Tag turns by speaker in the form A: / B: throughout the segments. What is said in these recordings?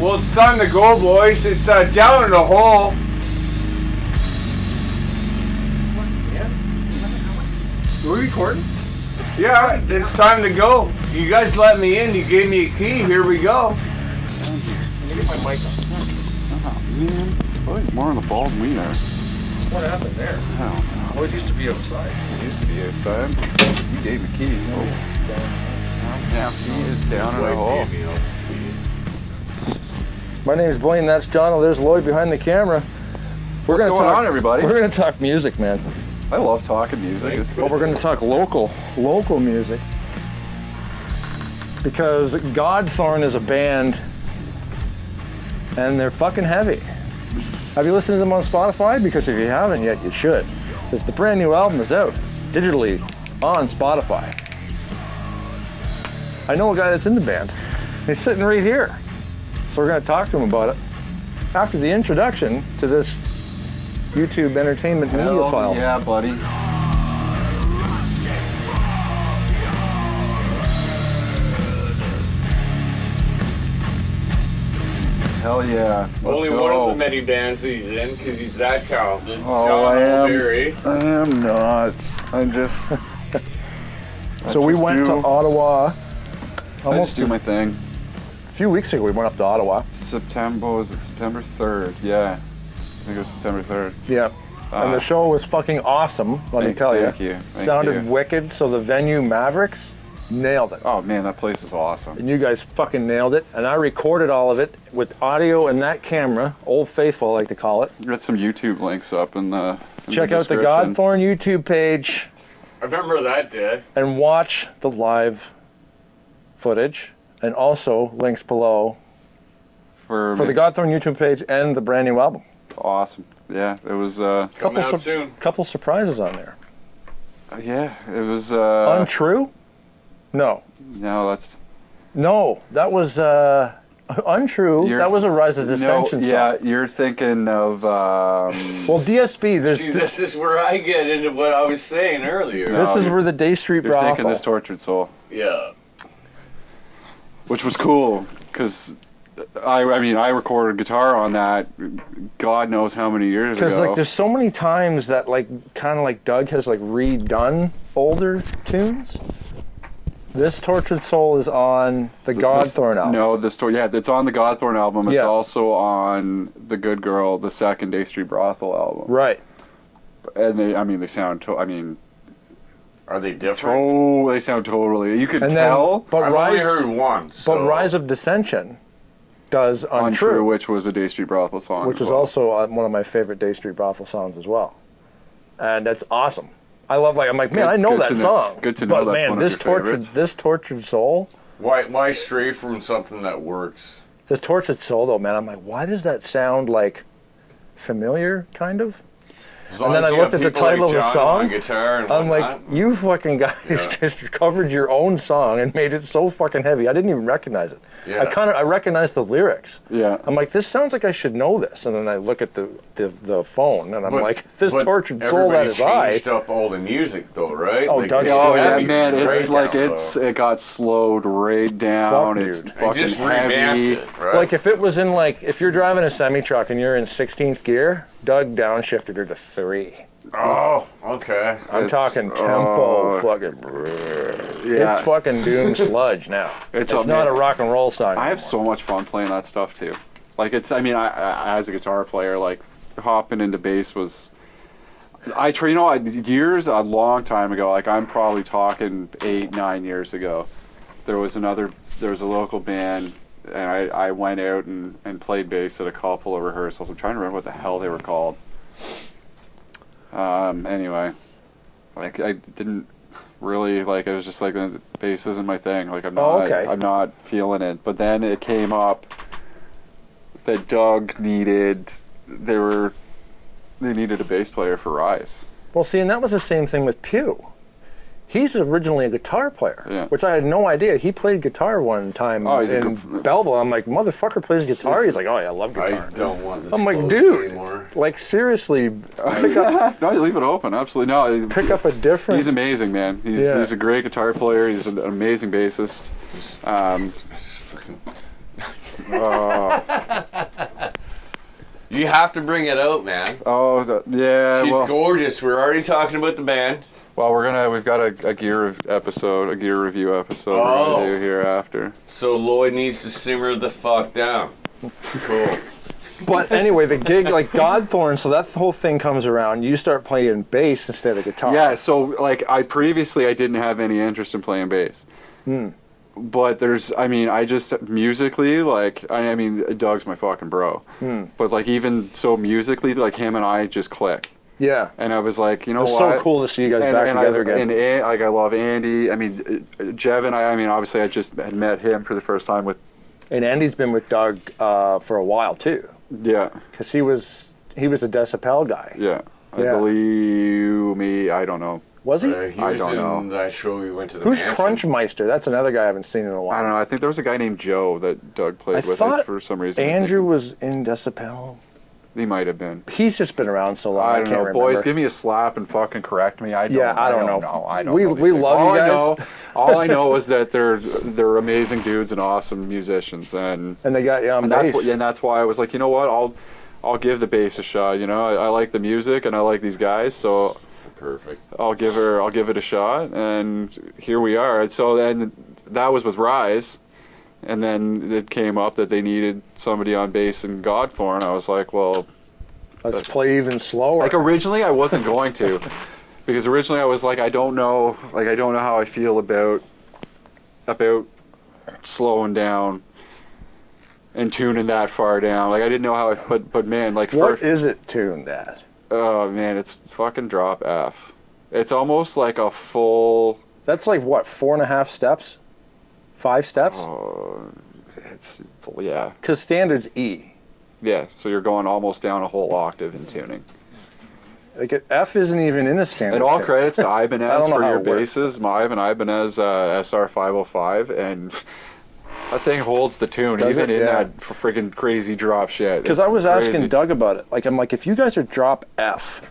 A: Well, it's time to go, boys. It's down in the hole.
B: Are we recording?
A: Yeah, it's time to go. You guys let me in. You gave me a key. Here we go.
B: Let me get my mic on.
C: Oh, man. Well, he's more on the ball than we are.
B: What happened there?
C: I don't know.
B: Oh, it used to be outside.
C: It used to be outside. You gave the key. Oh. Yeah, he is down in the hole.
B: My name's Blaine, that's John, and there's Lloyd behind the camera.
C: What's going on, everybody?
B: We're going to talk music, man.
C: I love talking music.
B: But we're going to talk local music. Because Thorn is a band, and they're fucking heavy. Have you listened to them on Spotify? Because if you haven't yet, you should. Because the brand new album is out digitally on Spotify. I know a guy that's in the band. He's sitting right here. So we're going to talk to him about it after the introduction to this YouTube entertainment media file.
C: Yeah, buddy. Hell yeah.
A: Only one of the many bands that he's in because he's that talented.
C: Oh,
A: John
C: I
A: O'Leary.
C: am not. I'm just...
B: So we went to Ottawa
C: I just do my thing.
B: a few weeks ago. We went up to Ottawa.
C: September 3rd? Yeah. I think it was September 3rd.
B: Yeah. And the show was fucking awesome, let me tell you.
C: Thank you. Thank
B: Sounded
C: you.
B: wicked. So the venue Mavericks nailed it.
C: Oh man, that place is awesome.
B: And you guys fucking nailed it. And I recorded all of it with audio and that camera, Old Faithful I like to call it.
C: Got some YouTube links up in the
B: Check out the
C: description.
B: Thorn YouTube page
A: I remember that, Dad.
B: and watch the live footage. And also links below
C: for
B: for the Thorn YouTube page and the brand new album.
C: Awesome. Yeah, it was.
A: Coming out soon.
B: Couple surprises on there.
C: Yeah, it was.
B: Untrue? No.
C: No, that's.
B: No, that was untrue. That was a Rise of Dissension song.
C: Yeah, you're thinking of.
B: Well, DSP.
A: See, this is where I get into what I was saying earlier.
B: This is where the Day Street
C: You're
B: Brothel.
C: thinking This Tortured Soul,
A: Yeah.
C: which was cool because. I mean, I recorded guitar on that. God knows how many years ago.
B: Because like, there's so many times that like, kind of like Doug has like redone older tunes. This Tortured Soul is on the Thorn album.
C: No, it's on the Thorn album. It's also on the Good Girl, the second Day Street Brothel album.
B: Right.
C: And they sound.
A: Are they different?
C: Oh, they sound totally. You could
B: And
C: tell.
B: But
A: I've only heard one. So.
B: But Rise of Dissension does Untrue,
C: which was a Day Street Brothel song.
B: which is also one of my favorite Day Street Brothel songs as well. And that's awesome. I love I'm like, man, I know that song.
C: Good to know
B: but
C: that's
B: man,
C: one of your favorites.
B: this Tortured Soul.
A: Why stray from something that works?
B: This Tortured Soul though, man, I'm like, why does that sound like familiar, kind of? And then I looked at the title of the song.
A: On guitar and
B: I'm
A: whatnot.
B: like, you fucking guys just covered your own song and made it so fucking heavy. I didn't even recognize it.
A: Yeah.
B: I recognized the lyrics.
C: Yeah.
B: I'm like, this sounds like I should know this. And then I look at the phone and I'm like, this Tortured Soul, that is I.
A: Changed up all the music though, right?
B: Oh,
A: like,
B: Doug-
A: it's
C: Oh yeah,
A: heavy
C: man!
A: right
C: It's like
A: now,
C: it got slowed right down.
B: Fuck,
C: It's
B: dude.
A: They
C: fucking
A: just revamped
C: heavy.
A: it, right?
B: Like if it was in if you're driving a semi truck and you're in 16th gear, Doug downshifted her to 3.
A: Oh, okay.
B: I'm talking tempo, fucking.
C: Yeah.
B: It's fucking doom sludge now. It's not a rock and roll song.
C: I have so much fun playing that stuff too. Like I as a guitar player, like hopping into bass was. A long time ago. Like I'm probably talking 8-9 years ago. There was a local band, and I went out and played bass at a couple of rehearsals. I'm trying to remember what the hell they were called. Anyway, like I didn't really like. It was just like the bass isn't my thing. Like I'm not feeling it. But then it came up that Doug needed. They needed a bass player for Rise.
B: Well, see, and that was the same thing with Pew. He's originally a guitar player, which I had no idea. He played guitar one time in Belleville. I'm like, motherfucker plays guitar? He's like, oh, yeah, I love guitar.
A: I don't want this.
B: I'm like, dude,
A: anymore.
B: like, seriously, pick up.
C: No, you leave it open. Absolutely. No,
B: pick up a different.
C: He's amazing, man. He's a great guitar player. He's an amazing bassist.
A: You have to bring it out, man.
C: Oh, yeah.
A: She's gorgeous. We're already talking about the band.
C: Well, we've got a gear review episode we're gonna do here after.
A: So Lloyd needs to simmer the fuck down. Cool.
B: But anyway, the gig, like Thorn, so that whole thing comes around. You start playing bass instead of guitar.
C: Yeah, so like I didn't have any interest in playing bass. But I just musically, like, Doug's my fucking bro. But like even so musically, like him and I just click.
B: Yeah.
C: And I was like, you know what?
B: It's so cool to see you guys back together again.
C: And like I love Andy. I mean, Jevin, obviously I just had met him for the first time with.
B: And Andy's been with Doug for a while too.
C: Yeah.
B: Because he was a Decibel guy.
C: Yeah. I believe I don't know.
B: Was he?
A: He was in that show we went to the
B: Who's
A: mansion.
B: Crunchmeister? That's another guy I haven't seen in a while.
C: I don't know. I think there was a guy named Joe that Doug played with for some reason.
B: Andrew was in Decibel.
C: He might have been.
B: He's just been around so long.
C: I don't
B: can't
C: know.
B: remember.
C: Boys, give me a slap and fucking correct me. I don't know. I don't know.
B: We love you guys.
C: All I know is that they're amazing dudes and awesome musicians, and
B: they got you on bass.
C: That's why I was like, you know what, I'll give the bass a shot. You know, I like the music and I like these guys, so
A: perfect.
C: I'll give it a shot, and here we are. And so then that was with Rise. And then it came up that they needed somebody on bass in Thorn. I was like, well,
B: let's play even slower.
C: Like originally I wasn't going to, because originally I was like, I don't know how I feel about slowing down and tuning that far down. Like I didn't know how but man, like
B: what is it tuned at?
C: Oh man, it's fucking drop F. It's almost like a full.
B: That's like what, 4.5 steps? 5 steps?
C: It's yeah.
B: Because standard's E.
C: Yeah, so you're going almost down a whole octave in tuning.
B: Like F isn't even in a standard.
C: And all credits to Ibanez for your
B: works.
C: basses. I have an Ibanez SR505, and that thing holds the tune even in that friggin' crazy drop shit.
B: Because I was asking Doug about it. Like I'm like, if you guys are drop F,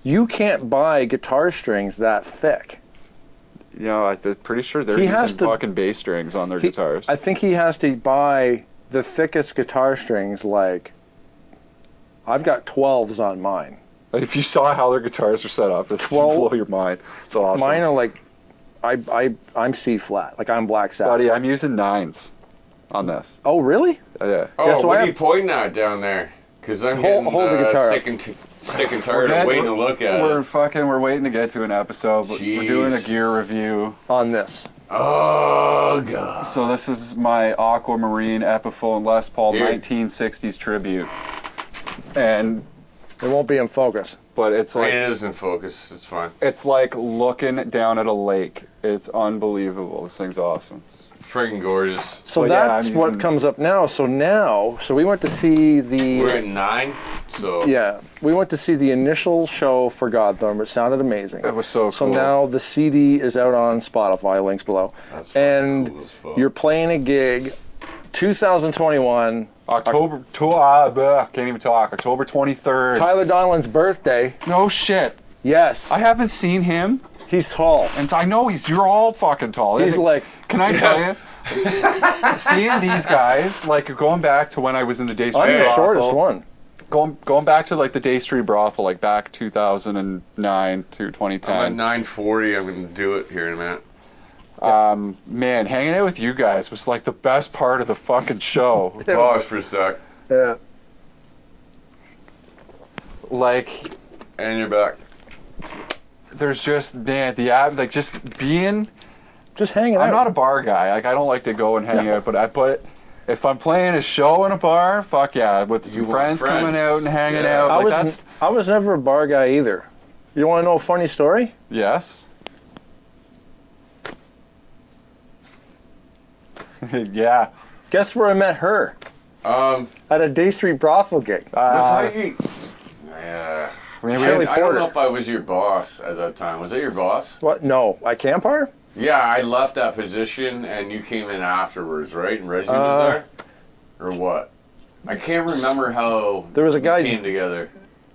B: you can't buy guitar strings that thick.
C: You know, I'm pretty sure they're using fucking bass strings on their guitars.
B: I think he has to buy the thickest guitar strings. Like, I've got 12s on mine.
C: If you saw how their guitars are set up, it's blow your mind. It's awesome.
B: Mine are like, I'm C flat. Like I'm Black Sabbath.
C: Buddy, I'm using 9s on this.
B: Oh really?
C: Yeah.
A: Oh, so what are you pointing at down there? Because I'm getting
B: the guitar
A: sick and tired of waiting to look at it.
C: We're waiting to get to an episode, but we're doing a gear review
B: on this.
A: Oh god.
C: So this is my Aquamarine Epiphone Les Paul 1960s tribute. And
B: it won't be in focus.
C: But it's like
A: it is in focus. It's fine.
C: It's like looking down at a lake. It's unbelievable. This thing's awesome. It's
A: friggin' gorgeous.
B: So that's what comes up now. So we went to see the.
A: We're at 9. So
B: yeah, we went to see the initial show for Thorn. It sounded amazing.
C: It was so cool.
B: So now the CD is out on Spotify. Links below.
A: That's
B: and
A: cool as fuck.
B: You're playing a gig, 2021.
C: October, can't even talk. October 23rd.
B: Tyler Donlan's birthday.
C: No shit.
B: Yes.
C: I haven't seen him.
B: He's tall.
C: And I know you're all fucking tall.
B: He's like,
C: can I tell you? Seeing these guys, like going back to when I was in the Day Street
B: I'm
C: Brothel.
B: the shortest one.
C: Going back to like the Day Street Brothel, like back 2009 to 2010.
A: I'm at 940. I'm going to do it here in a minute.
C: Man, hanging out with you guys was like the best part of the fucking show.
A: Pause for a sec.
B: Yeah.
C: Like,
A: and you're back.
C: There's just just hanging out. I'm not a bar guy. Like I don't like to go and hang out, but if I'm playing a show in a bar, fuck yeah, with some friends coming out and hanging out.
B: I was never a bar guy either. You want to know a funny story?
C: Yes. Yeah.
B: Guess where I met her? At a Day Street Brothel gig.
A: Yeah. I don't know if I was your boss at that time. Was that your boss?
B: What? No. At Campfire?
A: Yeah, I left that position and you came in afterwards, right? And Reggie was there? Or what? I can't remember how
B: there was a guy
A: came together.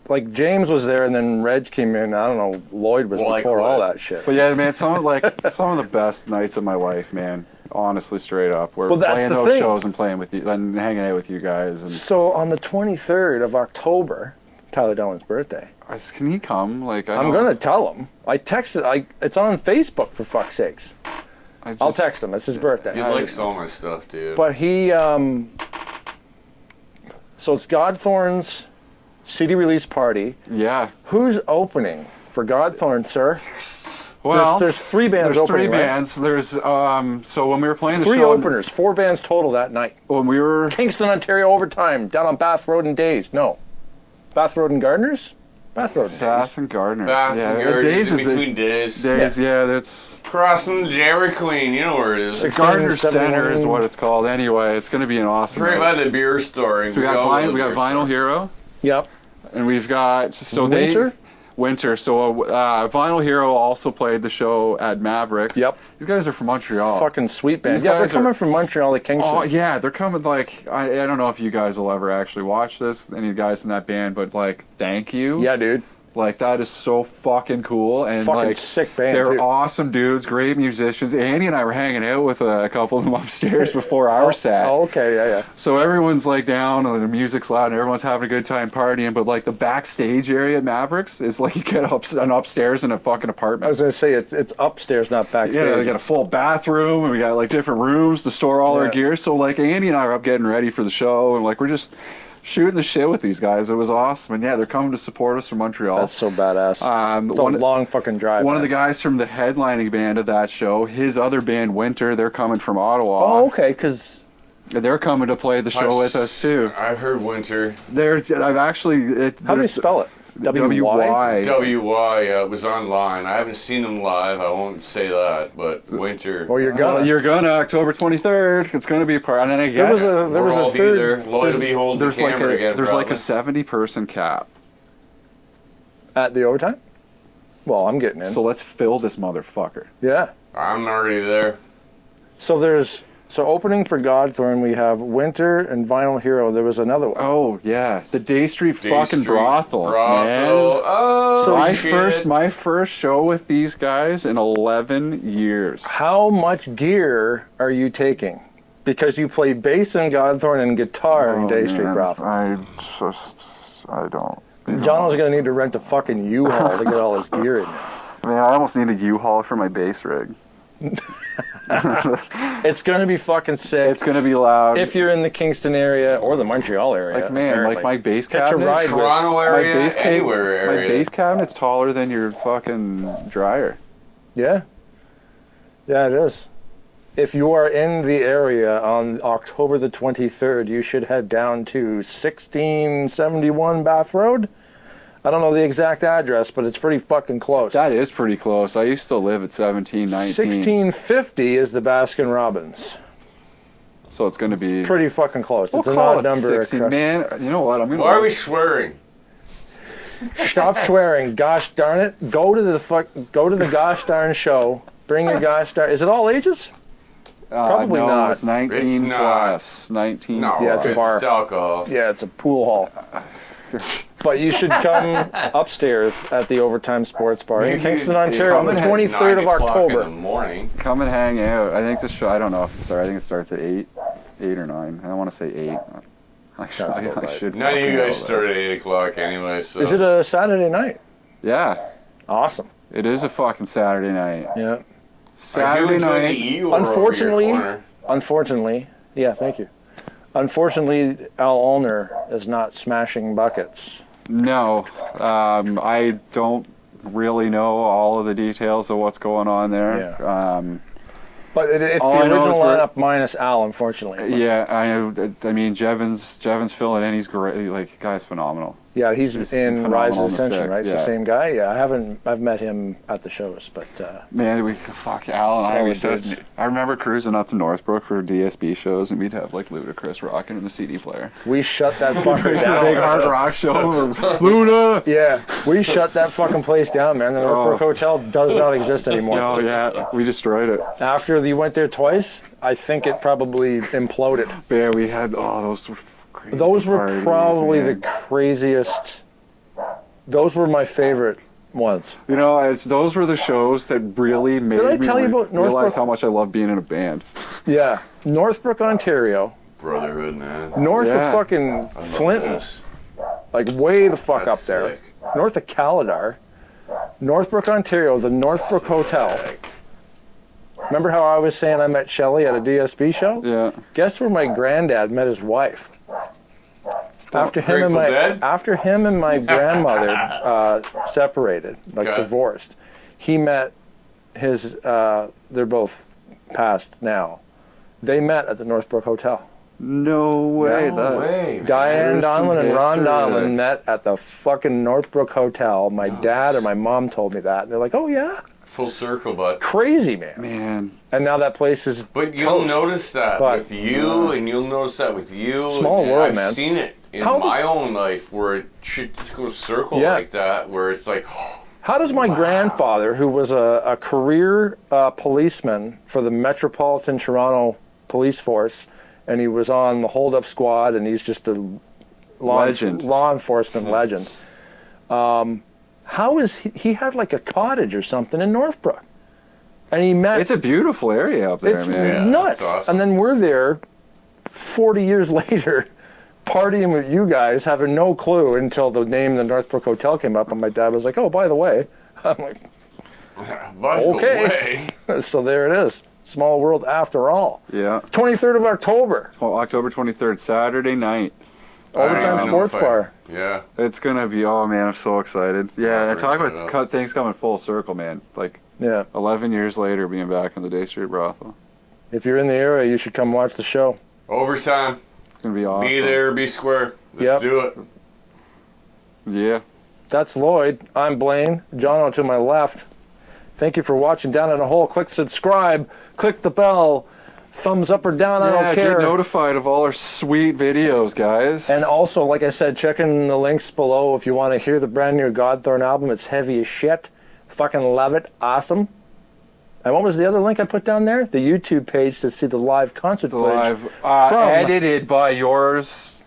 B: Like James was there and then Reg came in. I don't know. Lloyd was before all that shit.
C: But yeah, man, some of the best nights of my life, man. honestly, straight up. We're
B: Well, that's
C: playing
B: the
C: those
B: thing.
C: shows and playing with you, and hanging out with you guys. And
B: So on the 23rd of October, Tyler Dolan's birthday.
C: can he come? Like,
B: I'm gonna tell him. I texted. It's on Facebook for fuck's sakes. I'll text him. It's his birthday.
A: He likes all my stuff, dude.
B: But he. So it's Godthorn's CD release party.
C: Yeah.
B: Who's opening for Godthorn, sir?
C: Well,
B: there's 3 bands
C: there's
B: opening.
C: 3
B: right?
C: bands. There's so when we were playing the
B: 3
C: show,
B: openers, 4 bands total that night.
C: when we were
B: Kingston, Ontario overtime down on Bath Road and Days. No, Bath Road and Gardeners. Bath Road and
C: Bath
B: Days.
C: and Gardner.
A: Bath and Gardner's
C: Days
A: in
C: is
A: between days.
C: Days, yeah, that's
A: Crossing the Dairy Queen, you know where it is.
C: the Gardner Center
B: 71.
C: is what it's called. Anyway, it's going to be an awesome.
A: Right
C: night.
A: by the beer store.
C: So we got Vinyl Hero,
B: Yep.
C: and we've got Winter. So Vinyl Hero also played the show at Mavericks.
B: Yep.
C: These guys are from Montreal.
B: Fucking sweet band.
C: These
B: Yeah, they're
C: guys
B: coming
C: are-
B: from Montreal to Kingston.
C: Oh yeah, they're coming. Like I don't know if you guys will ever actually watch this, any guys in that band, but like, thank you.
B: Yeah, dude.
C: Like, that is so fucking cool. And
B: Fucking
C: like,
B: sick band,
C: they're
B: too.
C: awesome dudes, great musicians. Andy and I were hanging out with a couple of them upstairs before our set.
B: Oh, okay, yeah.
C: So everyone's like down and the music's loud and everyone's having a good time partying, but like the backstage area at Mavericks is like, you get upstairs in a fucking
B: I
C: apartment.
B: was gonna say it's upstairs, not backstage.
C: Yeah, they got a full bathroom and we got like different rooms to store all our
B: Yeah.
C: gear. So like Andy and I are up getting ready for the show and like we're just shooting the shit with these guys. It was awesome. And yeah, they're coming to support us from Montreal.
B: That's so badass. It's a long fucking drive.
C: One of
B: man.
C: the guys from the headlining band of that show, his other band, Winter, they're coming from Ottawa.
B: Oh, okay, because
C: And they're coming to play the show with us too.
A: I heard Winter.
C: I've actually.
B: how do you spell it?
C: W-Y.
A: WY, it was online. I haven't seen them live. I won't say that, but Winter.
B: Well, you're gonna.
C: You're gonna October 23rd. It's gonna be a part. And then I guess
B: there
A: We'll
B: was
A: all
B: a
A: be
B: third.
A: there. Lloyd will be holding the
C: there's like
A: camera
C: a
A: again.
C: there's like a
A: probably.
C: 70-person cap.
B: At the overtime? Well, I'm getting in.
C: So let's fill this motherfucker.
B: Yeah.
A: I'm already there.
B: So opening for Godthorn, we have Winter and Vinyl Hero. There was another one.
C: Oh yeah, the Day Street
A: Day
C: fucking
A: Street
C: brothel.
A: Brothel.
C: Man.
A: Oh,
B: So
A: shit.
C: My first show with these guys in 11 years.
B: How much gear are you taking? Because you play bass in Godthorn and guitar in Day Street Brothel.
C: I don't.
B: John was gonna need to rent a fucking U-Haul to get all his gear in there.
C: Man, I almost need a U-Haul for my bass rig.
B: It's gonna be fucking sick.
C: It's gonna be loud.
B: If you're in the Kingston area or the Montreal area,
C: like, man,
B: apparently.
C: like my bass
B: Catch a
C: cabinet.
B: ride with-
A: Toronto area, anywhere
C: My
A: area.
C: bass cabinet's taller than your fucking dryer.
B: Yeah. Yeah, it is. If you are in the area on October the 23rd, you should head down to 1671 Bath Road. I don't know the exact address, but it's pretty fucking close.
C: That is pretty close. I used to live at 1719.
B: 1650 is the Baskin Robbins.
C: So it's gonna be.
B: Pretty fucking close.
C: We'll
B: It's an
C: call
B: odd
C: it
B: number.
C: 16. Man, you know what? I'm gonna.
A: Why are we swearing?
B: Stop swearing. Gosh darn it. Go to the gosh darn show. Bring your gosh darn. Is it all ages? Probably
C: no,
B: not.
C: It's 19
A: It's not.
C: plus. 19.
A: No,
B: Yeah, it's a bar.
A: It's alcohol.
B: Yeah, it's a pool hall. But you should come upstairs at the Overtime Sports Bar in Kingston, Ontario on the 23rd of October.
A: In the morning.
C: Come and hang out. I think the show. I don't know if it starts. I think it starts at 8 or 9. I don't want to say 8. I
B: Sounds about right.
C: should.
A: None of
C: fucking
A: you
C: know
A: guys start
C: this.
A: at 8 o'clock anyway, so.
B: Is it a Saturday night?
C: Yeah,
B: Awesome.
C: it is a fucking Saturday night.
B: Yeah.
A: I do
C: Saturday
A: enjoy the
C: night.
A: Eeyore over
B: Unfortunately,
A: your corner.
B: Unfortunately, yeah, thank you. Unfortunately, Al Ulner is not smashing buckets.
C: No, I don't really know all of the details of what's going on there.
B: Yeah. But it's the
C: All I know
B: original
C: is we're-
B: lineup minus Al, unfortunately.
C: Yeah, I mean, Jevon's filling in. He's great. Like, guy's phenomenal.
B: Yeah, he's
C: He's
B: in Rise
C: phenomenal
B: of
C: on the
B: Ascension,
C: sticks,
B: right? It's the
C: yeah.
B: same guy. Yeah, I've met him at the shows, but
C: Man, fuck Al and I. We
B: Solid dudes.
C: I remember cruising up to Northbrook for DSB shows, and we'd have like Ludacris rocking in the CD player.
B: we shut that fucker
C: Big
B: down.
C: hard rock show. Luna.
B: Yeah, we shut that fucking place down, man. The Northbrook Hotel does not exist anymore.
C: Oh yeah, we destroyed it.
B: After you went there twice, I think it probably imploded.
C: Yeah, we had those were crazy.
B: Those were
C: parties,
B: probably
C: man.
B: the craziest. Those were my favorite once.
C: You know, those were the shows that really made
B: Did I
C: me
B: tell you about
C: realize
B: Northbrook?
C: how much I love being in a band.
B: Yeah, Northbrook, Ontario,
A: Brotherhood, man.
B: north
C: Yeah.
B: of fucking
A: I love
B: Flinton,
A: this.
B: like way the fuck
A: That's
B: up there,
A: sick.
B: north of Caladar, Northbrook, Ontario, the Northbrook Hotel.
A: Sick.
B: Remember how I was saying I met Shelley at a DSP show?
C: Yeah.
B: Guess where my granddad met his wife? After him and my grandmother separated, like
A: Okay.
B: divorced, he met his. They're both passed now. They met at the Northbrook Hotel.
C: No way.
A: No way, man.
B: Diane
C: There's some
B: Donlin and Ron
C: history
B: Donlin
C: there.
B: met at the fucking Northbrook Hotel. My dad or my mom told me that. And they're like, oh yeah,
A: Full circle, but
B: crazy man.
C: Man.
B: And now that place is.
A: But you'll
B: toast.
A: notice that
B: But-
A: with you, and you'll notice that with you.
B: Small
A: and
B: world,
A: I've
B: man.
A: seen it in
B: How the-
A: my own life where it should just go circle
B: Yeah.
A: like that, where it's like,
B: How does my grandfather, who was a career policeman for the Metropolitan Toronto Police Force, and he was on the hold-up squad, and he's just a
C: Legend.
B: law enforcement legend. How is he had like a cottage or something in Northbrook, and he met.
C: It's a beautiful area up there,
B: It's
C: man.
A: Yeah,
B: nuts.
A: that's awesome.
B: And then we're there 40 years later partying with you guys, having no clue until the name of the Northbrook Hotel came up, and my dad was like, oh, by the way. I'm like,
A: by the
B: okay.
A: way.
B: So there it is. Small world after all.
C: Yeah.
B: 23rd of October.
C: Well, October 23rd, Saturday night.
B: Overtime
A: I don't
B: Sports
A: know if I-
B: Bar.
A: Yeah.
C: It's gonna be, oh man, I'm so excited. Yeah, and talk
A: Bring it
C: about
A: up.
C: things coming full circle, man. Like
B: Yeah.
C: 11 years later, being back in the Day Street brothel.
B: If you're in the area, you should come watch the show.
A: Overtime.
C: It's gonna be awesome.
A: Be there, be square. Let's
B: Yep.
A: do it.
C: Yeah.
B: That's Lloyd. I'm Blaine. Jono to my left. Thank you for watching Down in a Hole. Click subscribe. Click the bell. Thumbs up or down. I don't care.
C: Get notified of all our sweet videos, guys.
B: And also, like I said, check in the links below if you want to hear the brand new Godthorn album. It's heavy as shit. Fucking love it. Awesome. And what was the other link I put down there? The YouTube page to see the live concert footage.
C: live,
B: from-
C: edited by yours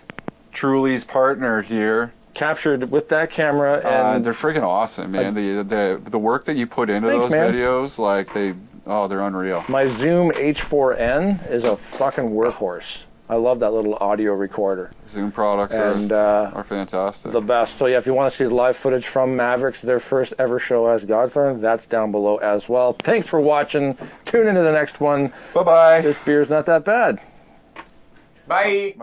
C: truly's partner here.
B: Captured with that camera. And
C: They're freaking awesome, man. The work that you put into
B: Thanks,
C: those
B: man.
C: videos, like they're unreal.
B: my Zoom H4n is a fucking workhorse. I love that little audio recorder.
C: Zoom products
B: And
C: are fantastic.
B: the best. So yeah, if you want to see the live footage from Mavericks, their first ever show as Godthorn, that's down below as well. Thanks for watching. Tune into the next one.
C: Bye bye.
B: This beer's not that bad.
A: Bye.